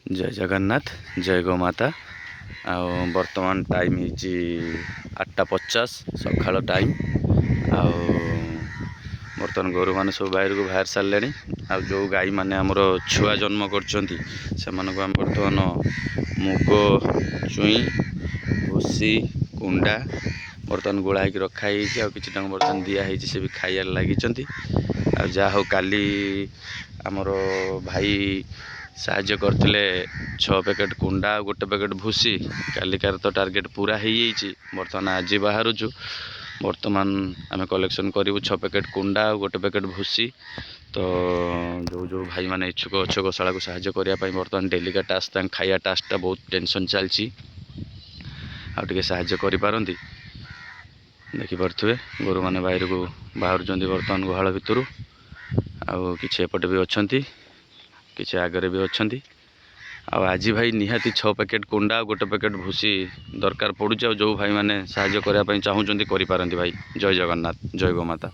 जय जगन्नाथ जय गोमाता। बर्तमान टाइम हो 8:50 सकाळ टाइम। बर्तमान गोरु मैंने सब बाहर को बाहर सारे जो गाई मैंने आमर छुआ जन्म कर बर्तमान मुग चुई भूसी कुंडा बर्तमान गोला रखाई कि बर्तमान दिखाई से भी खाइबार लगी। जा हो काली आमर भाई साहाଯ୍य करते 6 पैकेट कुंडा और 1 पैकेट भूसी कालिकार तो टार्गेट पूरा हो जाइए। बर्तमान आज बाहरुचु बर्तमान आम कलेक्शन करूँ 6 पैकेट कुंडा और 1 पैकेट भूसी। तो जो जो भाई मैंने इच्छुक अच्छे गौशाला को साहाଯ୍य करने बर्तमान डेलिका टास्क खाଇବା टास्कटा बहुत टेंशन चलती आगे साहाଯ୍य करें। देखिपे गोरु मैंने बाहर को बाहर बर्तमान गुहाल भितर कि एपटे भी अच्छा किसी आगे भी अच्छा। आज भाई निहाती 6 पैकेट कुंडा और 1 पैकेट भूसी दरकार पड़ुचे। जो भाई मैंने साहाଯ୍य करने चाहूँगी भाई जय जगन्नाथ जय गोमाता।